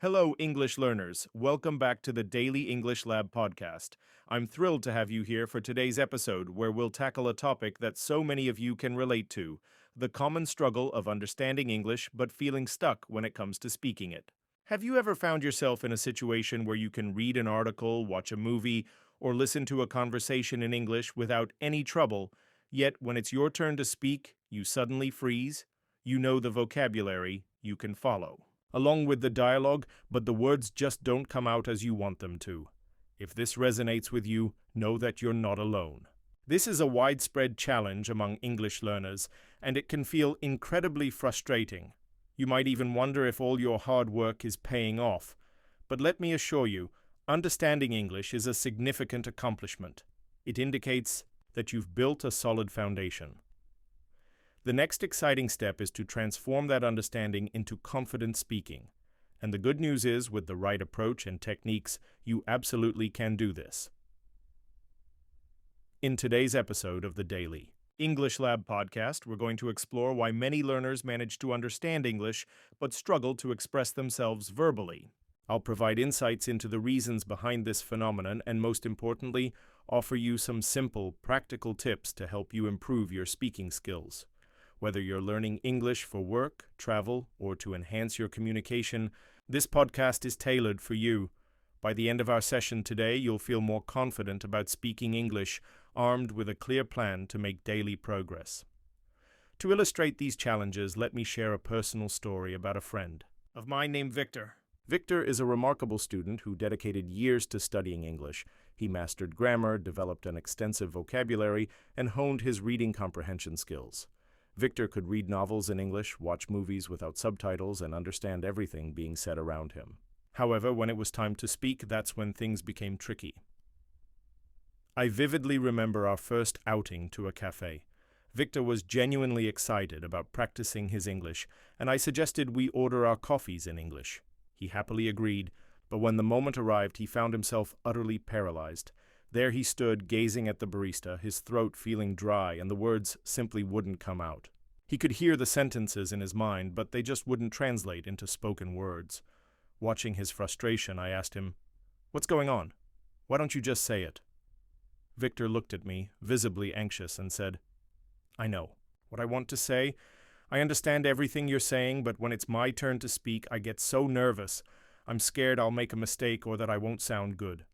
Hello, English learners. Welcome back to the Daily English Lab podcast. I'm thrilled to have you here for today's episode, where we'll tackle a topic that so many of you can relate to: the common struggle of understanding English but feeling stuck when it comes to speaking it. Have you ever found yourself in a situation where you can read an article, watch a movie, or listen to a conversation in English without any trouble, yet when it's your turn to speak, you suddenly freeze? You know the vocabulary, you can follow along with the dialogue, but the words just don't come out as you want them to. If this resonates with you, know that you're not alone. This is a widespread challenge among English learners, and it can feel incredibly frustrating. You might even wonder if all your hard work is paying off. But let me assure you, understanding English is a significant accomplishment. It indicates that you've built a solid foundation. The next exciting step is to transform that understanding into confident speaking. And the good news is, with the right approach and techniques, you absolutely can do this. In today's episode of the Daily English Lab podcast, we're going to explore why many learners manage to understand English but struggle to express themselves verbally. I'll provide insights into the reasons behind this phenomenon and, most importantly, offer you some simple, practical tips to help you improve your speaking skills. Whether you're learning English for work, travel, or to enhance your communication, this podcast is tailored for you. By the end of our session today, you'll feel more confident about speaking English, armed with a clear plan to make daily progress. To illustrate these challenges, let me share a personal story about a friend of mine named Victor. Victor is a remarkable student who dedicated years to studying English. He mastered grammar, developed an extensive vocabulary, and honed his reading comprehension skills. Victor could read novels in English, watch movies without subtitles, and understand everything being said around him. However, when it was time to speak, that's when things became tricky. I vividly remember our first outing to a cafe. Victor was genuinely excited about practicing his English, and I suggested we order our coffees in English. He happily agreed, but when the moment arrived, he found himself utterly paralyzed. There he stood, gazing at the barista, his throat feeling dry, and the words simply wouldn't come out. He could hear the sentences in his mind, but they just wouldn't translate into spoken words. Watching his frustration, I asked him, "What's going on? Why don't you just say it?" Victor looked at me, visibly anxious, and said, "I know what I want to say. I understand everything you're saying, but when it's my turn to speak, I get so nervous. I'm scared I'll make a mistake or that I won't sound good."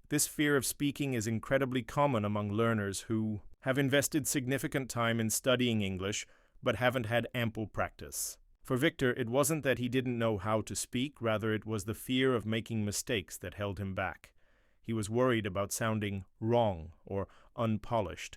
This fear of speaking is incredibly common among learners who have invested significant time in studying English but haven't had ample practice. For Victor, it wasn't that he didn't know how to speak, rather it was the fear of making mistakes that held him back. He was worried about sounding wrong or unpolished.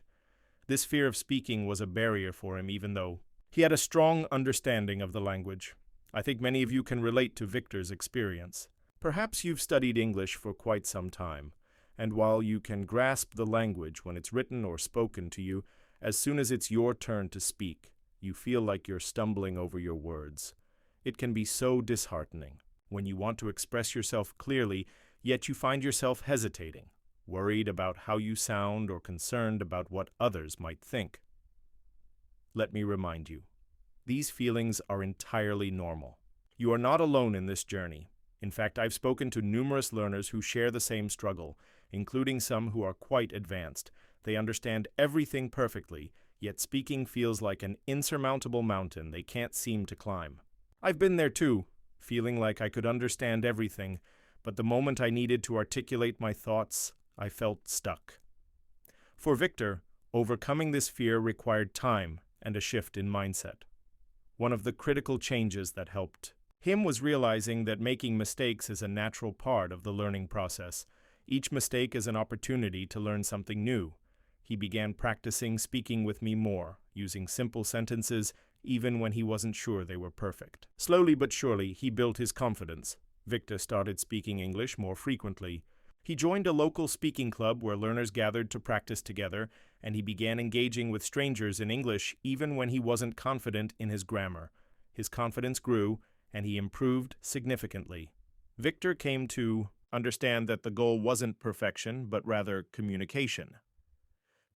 This fear of speaking was a barrier for him, even though he had a strong understanding of the language. I think many of you can relate to Victor's experience. Perhaps you've studied English for quite some time, and while you can grasp the language when it's written or spoken to you, as soon as it's your turn to speak, you feel like you're stumbling over your words. It can be so disheartening when you want to express yourself clearly, yet you find yourself hesitating, worried about how you sound or concerned about what others might think. Let me remind you, these feelings are entirely normal. You are not alone in this journey. In fact, I've spoken to numerous learners who share the same struggle, including some who are quite advanced. They understand everything perfectly, yet speaking feels like an insurmountable mountain they can't seem to climb. I've been there too, feeling like I could understand everything, but the moment I needed to articulate my thoughts, I felt stuck. For Victor, overcoming this fear required time and a shift in mindset. One of the critical changes that helped him was realizing that making mistakes is a natural part of the learning process. Each mistake is an opportunity to learn something new. He began practicing speaking with me more, using simple sentences even when he wasn't sure they were perfect. Slowly but surely, he built his confidence. Victor started speaking English more frequently. He joined a local speaking club where learners gathered to practice together, and he began engaging with strangers in English even when he wasn't confident in his grammar. His confidence grew, and he improved significantly. Victor came to understand that the goal wasn't perfection, but rather communication.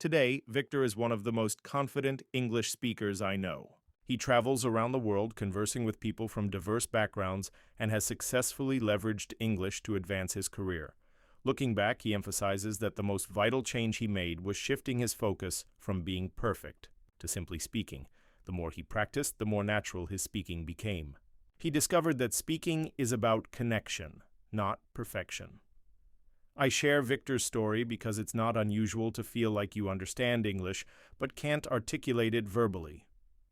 Today, Victor is one of the most confident English speakers I know. He travels around the world conversing with people from diverse backgrounds and has successfully leveraged English to advance his career. Looking back, he emphasizes that the most vital change he made was shifting his focus from being perfect to simply speaking. The more he practiced, the more natural his speaking became. He discovered that speaking is about connection, not perfection. I share Victor's story because it's not unusual to feel like you understand English, but can't articulate it verbally.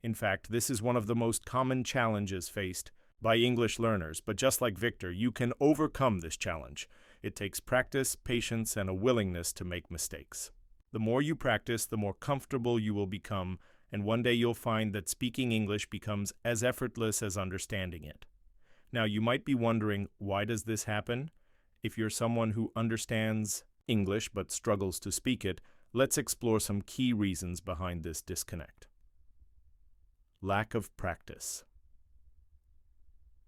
In fact, this is one of the most common challenges faced by English learners, but just like Victor, you can overcome this challenge. It takes practice, patience, and a willingness to make mistakes. The more you practice, the more comfortable you will become, and one day you'll find that speaking English becomes as effortless as understanding it. Now, you might be wondering, why does this happen? If you're someone who understands English but struggles to speak it, let's explore some key reasons behind this disconnect. Lack of practice.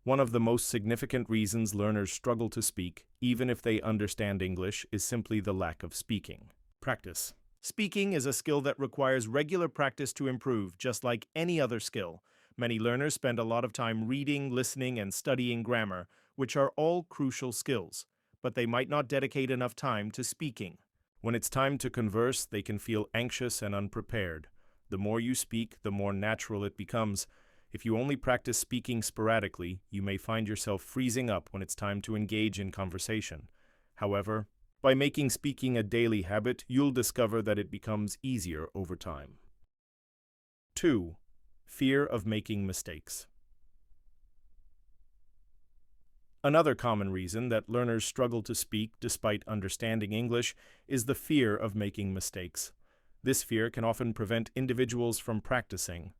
One of the most significant reasons learners struggle to speak, even if they understand English, is simply the lack of speaking. Practice. Speaking is a skill that requires regular practice to improve, just like any other skill. Many learners spend a lot of time reading, listening, and studying grammar, which are all crucial skills, but they might not dedicate enough time to speaking. When it's time to converse, they can feel anxious and unprepared. The more you speak, the more natural it becomes. If you only practice speaking sporadically, you may find yourself freezing up when it's time to engage in conversation. However, by making speaking a daily habit, you'll discover that it becomes easier over time. 2. Fear of making mistakes. Another common reason that learners struggle to speak despite understanding English is the fear of making mistakes. This fear can often prevent individuals from practicing.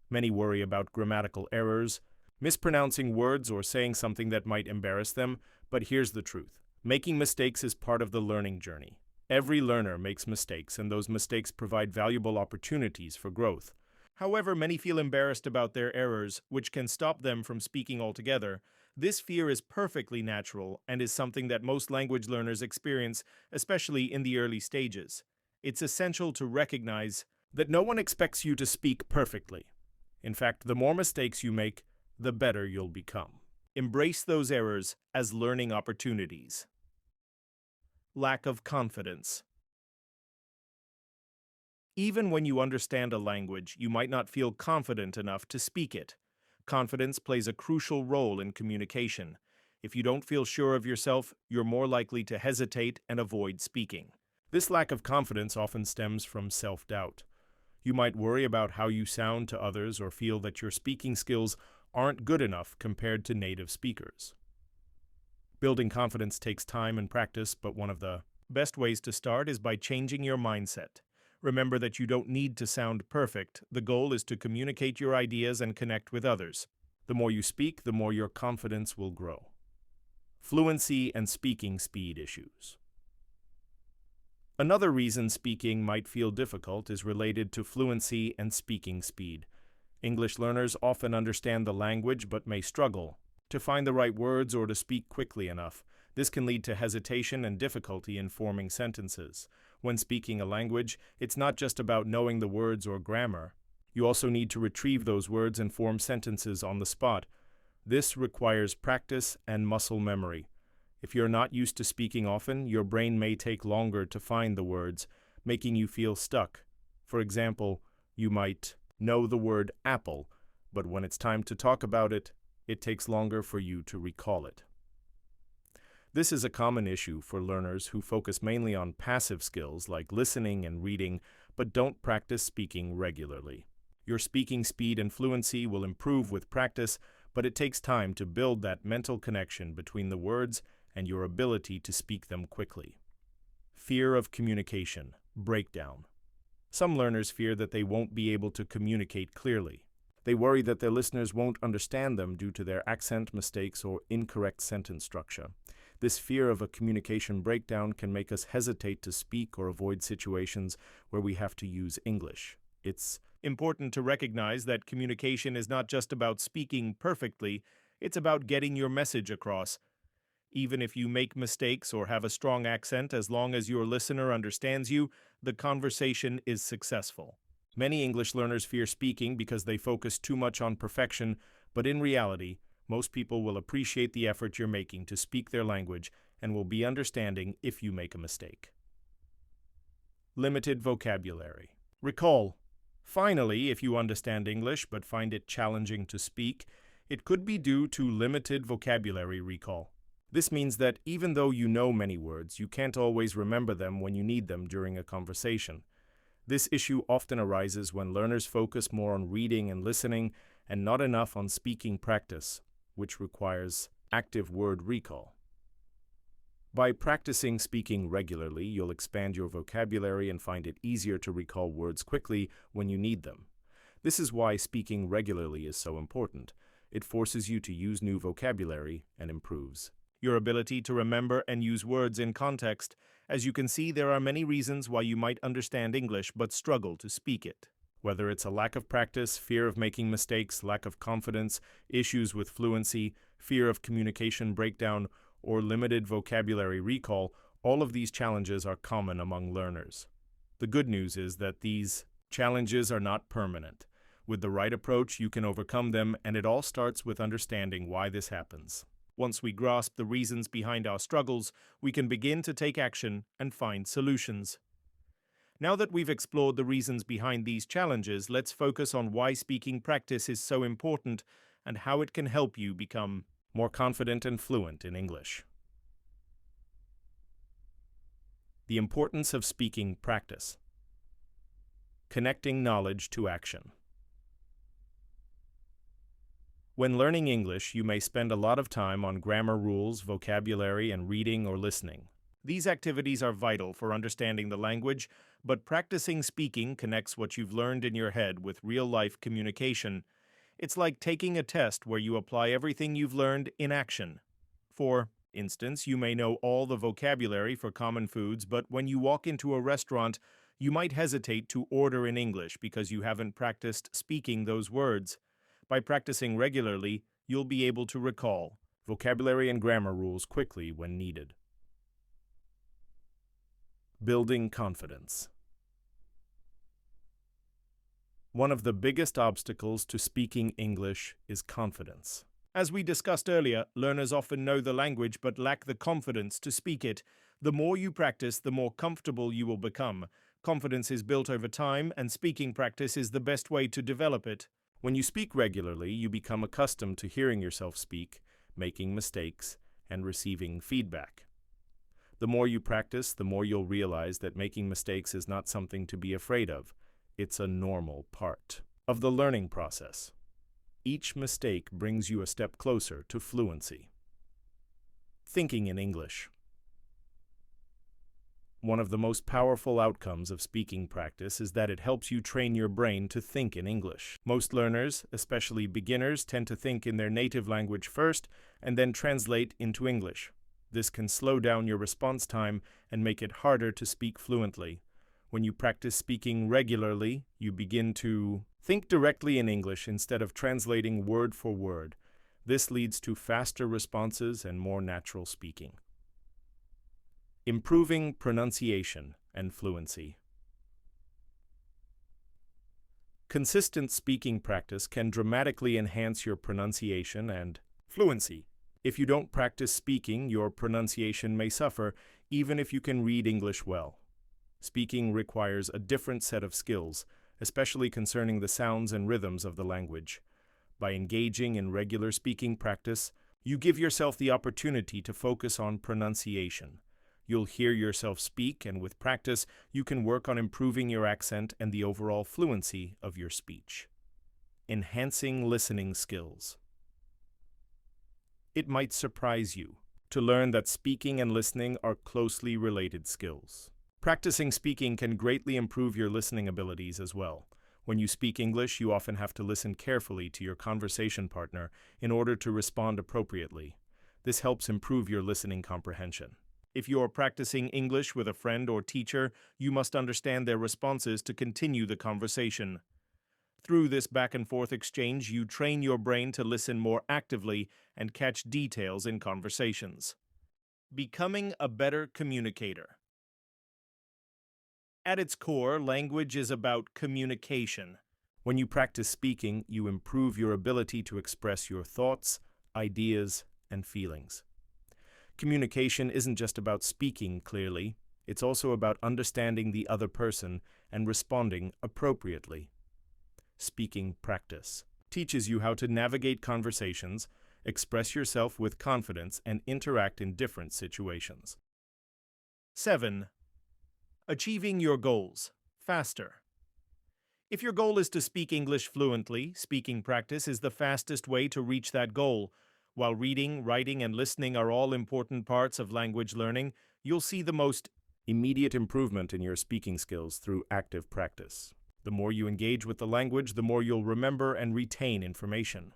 Many worry about grammatical errors, mispronouncing words, or saying something that might embarrass them, but here's the truth. Making mistakes is part of the learning journey. Every learner makes mistakes, and those mistakes provide valuable opportunities for growth. However, many feel embarrassed about their errors, which can stop them from speaking altogether. This fear is perfectly natural and is something that most language learners experience, especially in the early stages. It's essential to recognize that no one expects you to speak perfectly. In fact, the more mistakes you make, the better you'll become. Embrace those errors as learning opportunities. Lack of confidence. Even when you understand a language, you might not feel confident enough to speak it. Confidence plays a crucial role in communication. If you don't feel sure of yourself, you're more likely to hesitate and avoid speaking. This lack of confidence often stems from self-doubt. You might worry about how you sound to others or feel that your speaking skills aren't good enough compared to native speakers. Building confidence takes time and practice, but one of the best ways to start is by changing your mindset. Remember that you don't need to sound perfect. The goal is to communicate your ideas and connect with others. The more you speak, the more your confidence will grow. Fluency and speaking speed issues. Another reason speaking might feel difficult is related to fluency and speaking speed. English learners often understand the language but may struggle to find the right words or to speak quickly enough. This can lead to hesitation and difficulty in forming sentences. When speaking a language, it's not just about knowing the words or grammar. You also need to retrieve those words and form sentences on the spot. This requires practice and muscle memory. If you're not used to speaking often, your brain may take longer to find the words, making you feel stuck. For example, you might know the word apple, but when it's time to talk about it, it takes longer for you to recall it. This is a common issue for learners who focus mainly on passive skills like listening and reading, but don't practice speaking regularly. Your speaking speed and fluency will improve with practice, but it takes time to build that mental connection between the words and your ability to speak them quickly. Fear of communication, breakdown. Some learners fear that they won't be able to communicate clearly. They worry that their listeners won't understand them due to their accent mistakes or incorrect sentence structure. This fear of a communication breakdown can make us hesitate to speak or avoid situations where we have to use English. It's important to recognize that communication is not just about speaking perfectly, it's about getting your message across. Even if you make mistakes or have a strong accent, as long as your listener understands you, the conversation is successful. Many English learners fear speaking because they focus too much on perfection, but in reality, most people will appreciate the effort you're making to speak their language and will be understanding if you make a mistake. Limited vocabulary. Recall, finally, if you understand English but find it challenging to speak, it could be due to limited vocabulary recall. This means that even though you know many words, you can't always remember them when you need them during a conversation. This issue often arises when learners focus more on reading and listening and not enough on speaking practice, which requires active word recall. By practicing speaking regularly, you'll expand your vocabulary and find it easier to recall words quickly when you need them. This is why speaking regularly is so important. It forces you to use new vocabulary and improves your ability to remember and use words in context. As you can see, there are many reasons why you might understand English but struggle to speak it. Whether it's a lack of practice, fear of making mistakes, lack of confidence, issues with fluency, fear of communication breakdown, or limited vocabulary recall, all of these challenges are common among learners. The good news is that these challenges are not permanent. With the right approach, you can overcome them, and it all starts with understanding why this happens. Once we grasp the reasons behind our struggles, we can begin to take action and find solutions. Now that we've explored the reasons behind these challenges, let's focus on why speaking practice is so important and how it can help you become more confident and fluent in English. The importance of speaking practice. Connecting knowledge to action. When learning English, you may spend a lot of time on grammar rules, vocabulary, and reading or listening. These activities are vital for understanding the language, but practicing speaking connects what you've learned in your head with real-life communication. It's like taking a test where you apply everything you've learned in action. For instance, you may know all the vocabulary for common foods, but when you walk into a restaurant, you might hesitate to order in English because you haven't practiced speaking those words. By practicing regularly, you'll be able to recall vocabulary and grammar rules quickly when needed. Building confidence. One of the biggest obstacles to speaking English is confidence. As we discussed earlier, learners often know the language but lack the confidence to speak it. The more you practice, the more comfortable you will become. Confidence is built over time, and speaking practice is the best way to develop it. When you speak regularly, you become accustomed to hearing yourself speak, making mistakes, and receiving feedback. The more you practice, the more you'll realize that making mistakes is not something to be afraid of. It's a normal part of the learning process. Each mistake brings you a step closer to fluency. Thinking in English. One of the most powerful outcomes of speaking practice is that it helps you train your brain to think in English. Most learners, especially beginners, tend to think in their native language first and then translate into English. This can slow down your response time and make it harder to speak fluently. When you practice speaking regularly, you begin to think directly in English instead of translating word for word. This leads to faster responses and more natural speaking. Improving pronunciation and fluency. Consistent speaking practice can dramatically enhance your pronunciation and fluency. If you don't practice speaking, your pronunciation may suffer, even if you can read English well. Speaking requires a different set of skills, especially concerning the sounds and rhythms of the language. By engaging in regular speaking practice, you give yourself the opportunity to focus on pronunciation. You'll hear yourself speak, and with practice, you can work on improving your accent and the overall fluency of your speech. Enhancing listening skills. It might surprise you to learn that speaking and listening are closely related skills. Practicing speaking can greatly improve your listening abilities as well. When you speak English, you often have to listen carefully to your conversation partner in order to respond appropriately. This helps improve your listening comprehension. If you're practicing English with a friend or teacher, you must understand their responses to continue the conversation. Through this back-and-forth exchange, you train your brain to listen more actively and catch details in conversations. Becoming a better communicator. At its core, language is about communication. When you practice speaking, you improve your ability to express your thoughts, ideas, and feelings. Communication isn't just about speaking clearly, it's also about understanding the other person and responding appropriately. Speaking practice teaches you how to navigate conversations, express yourself with confidence, and interact in different situations. 7. Achieving your goals faster. If your goal is to speak English fluently, speaking practice is the fastest way to reach that goal. While reading, writing, and listening are all important parts of language learning, you'll see the most immediate improvement in your speaking skills through active practice. The more you engage with the language, the more you'll remember and retain information.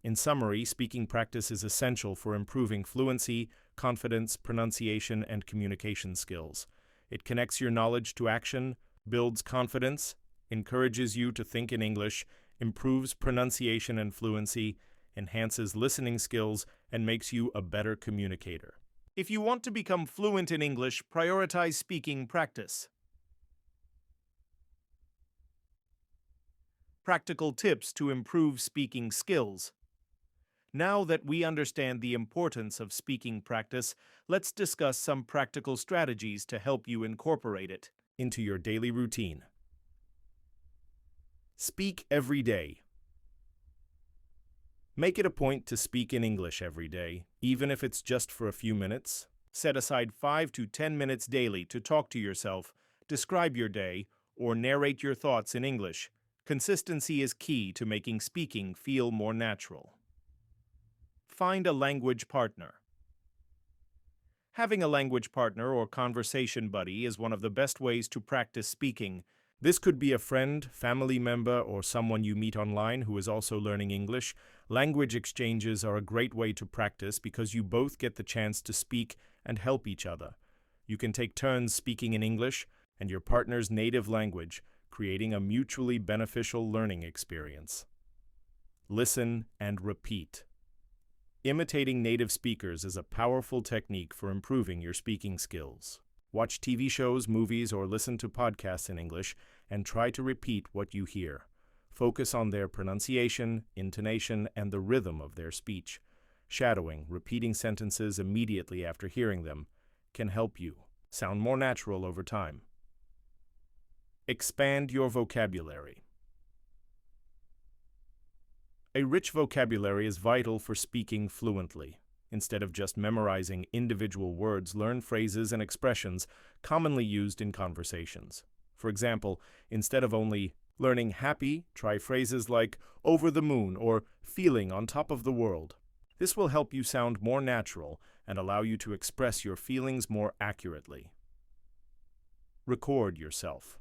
In summary, speaking practice is essential for improving fluency, confidence, pronunciation, and communication skills. It connects your knowledge to action, builds confidence, encourages you to think in English, improves pronunciation and fluency, enhances listening skills, and makes you a better communicator. If you want to become fluent in English, prioritize speaking practice. Practical tips to improve speaking skills. Now that we understand the importance of speaking practice, let's discuss some practical strategies to help you incorporate it into your daily routine. Speak every day. Make it a point to speak in English every day, even if it's just for a few minutes. Set aside 5 to 10 minutes daily to talk to yourself, describe your day, or narrate your thoughts in English. Consistency is key to making speaking feel more natural. Find a language partner. Having a language partner or conversation buddy is one of the best ways to practice speaking. This could be a friend, family member, or someone you meet online who is also learning English. Language exchanges are a great way to practice because you both get the chance to speak and help each other. You can take turns speaking in English and your partner's native language, creating a mutually beneficial learning experience. Listen and repeat. Imitating native speakers is a powerful technique for improving your speaking skills. Watch TV shows, movies, or listen to podcasts in English and try to repeat what you hear. Focus on their pronunciation, intonation, and the rhythm of their speech. Shadowing, repeating sentences immediately after hearing them, can help you sound more natural over time. Expand your vocabulary. A rich vocabulary is vital for speaking fluently. Instead of just memorizing individual words, learn phrases and expressions commonly used in conversations. For example, instead of only learning happy, try phrases like over the moon or feeling on top of the world. This will help you sound more natural and allow you to express your feelings more accurately. Record yourself.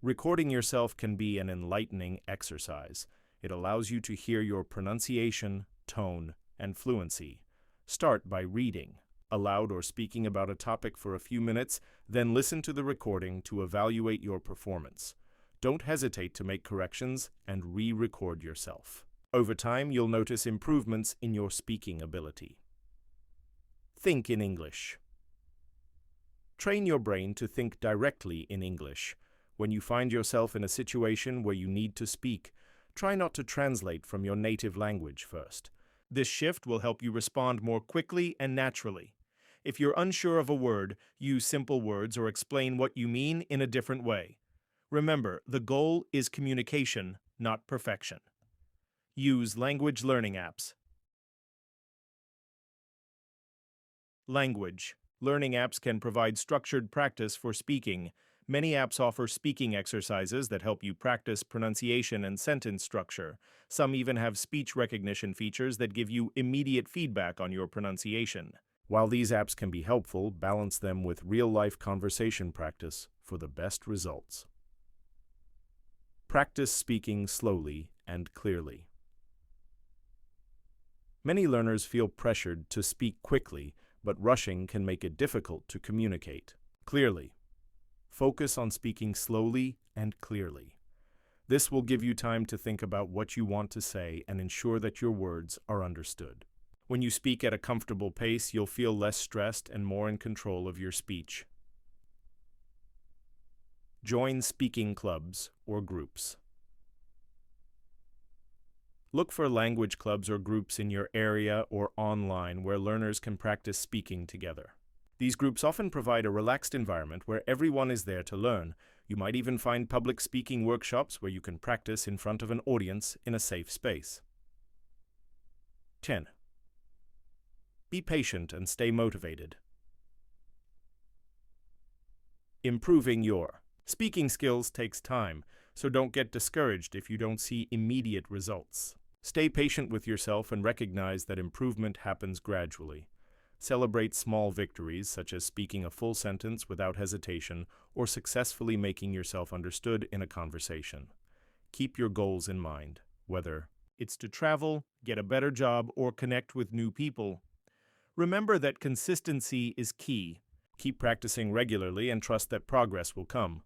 Recording yourself can be an enlightening exercise. It allows you to hear your pronunciation, tone, and fluency. Start by reading aloud or speaking about a topic for a few minutes, then listen to the recording to evaluate your performance. Don't hesitate to make corrections and re-record yourself. Over time, you'll notice improvements in your speaking ability. Think in English. Train your brain to think directly in English. When you find yourself in a situation where you need to speak, try not to translate from your native language first. This shift will help you respond more quickly and naturally. If you're unsure of a word, use simple words or explain what you mean in a different way. Remember, the goal is communication, not perfection. Use language learning apps. Language learning apps can provide structured practice for speaking. Many apps offer speaking exercises that help you practice pronunciation and sentence structure. Some even have speech recognition features that give you immediate feedback on your pronunciation. While these apps can be helpful, balance them with real-life conversation practice for the best results. Practice speaking slowly and clearly. Many learners feel pressured to speak quickly, but rushing can make it difficult to communicate clearly. Focus on speaking slowly and clearly. This will give you time to think about what you want to say and ensure that your words are understood. When you speak at a comfortable pace, you'll feel less stressed and more in control of your speech. Join speaking clubs or groups. Look for language clubs or groups in your area or online where learners can practice speaking together. These groups often provide a relaxed environment where everyone is there to learn. You might even find public speaking workshops where you can practice in front of an audience in a safe space. 10. Be patient and stay motivated. Improving your speaking skills takes time, so don't get discouraged if you don't see immediate results. Stay patient with yourself and recognize that improvement happens gradually. Celebrate small victories, such as speaking a full sentence without hesitation or successfully making yourself understood in a conversation. Keep your goals in mind, whether it's to travel, get a better job, or connect with new people. Remember that consistency is key. Keep practicing regularly and trust that progress will come.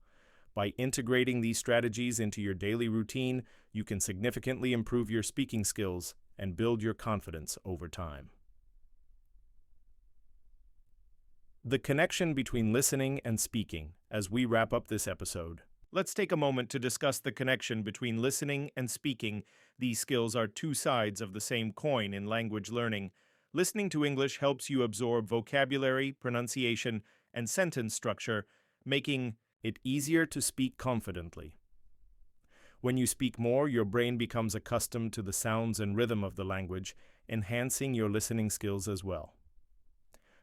By integrating these strategies into your daily routine, you can significantly improve your speaking skills and build your confidence over time. The connection between listening and speaking. As we wrap up this episode, let's take a moment to discuss the connection between listening and speaking. These skills are two sides of the same coin in language learning. Listening to English helps you absorb vocabulary, pronunciation, and sentence structure, making it easier to speak confidently. When you speak more, your brain becomes accustomed to the sounds and rhythm of the language, enhancing your listening skills as well.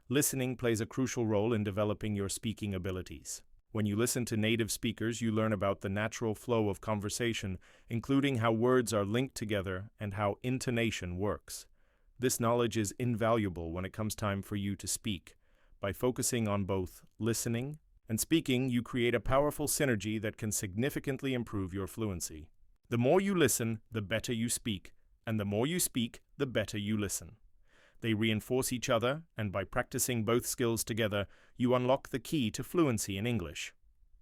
Listening plays a crucial role in developing your speaking abilities. When you listen to native speakers, you learn about the natural flow of conversation, including how words are linked together and how intonation works. This knowledge is invaluable when it comes time for you to speak. By focusing on both listening and speaking, you create a powerful synergy that can significantly improve your fluency. The more you listen, the better you speak, and the more you speak, the better you listen. They reinforce each other, and by practicing both skills together, you unlock the key to fluency in English.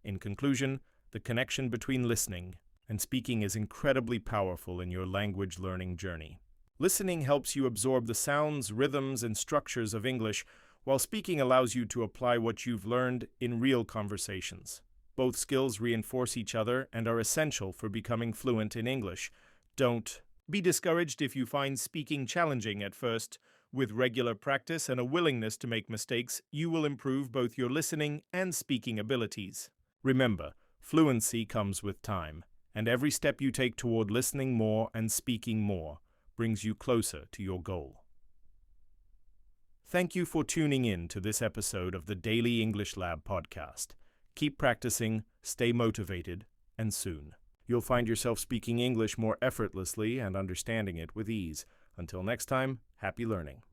In conclusion, the connection between listening and speaking is incredibly powerful in your language learning journey. Listening helps you absorb the sounds, rhythms, and structures of English, while speaking allows you to apply what you've learned in real conversations. Both skills reinforce each other and are essential for becoming fluent in English. Don't be discouraged if you find speaking challenging at first. With regular practice and a willingness to make mistakes, you will improve both your listening and speaking abilities. Remember, fluency comes with time, and every step you take toward listening more and speaking more brings you closer to your goal. Thank you for tuning in to this episode of the Daily English Lab podcast. Keep practicing, stay motivated, and soon you'll find yourself speaking English more effortlessly and understanding it with ease. Until next time, happy learning.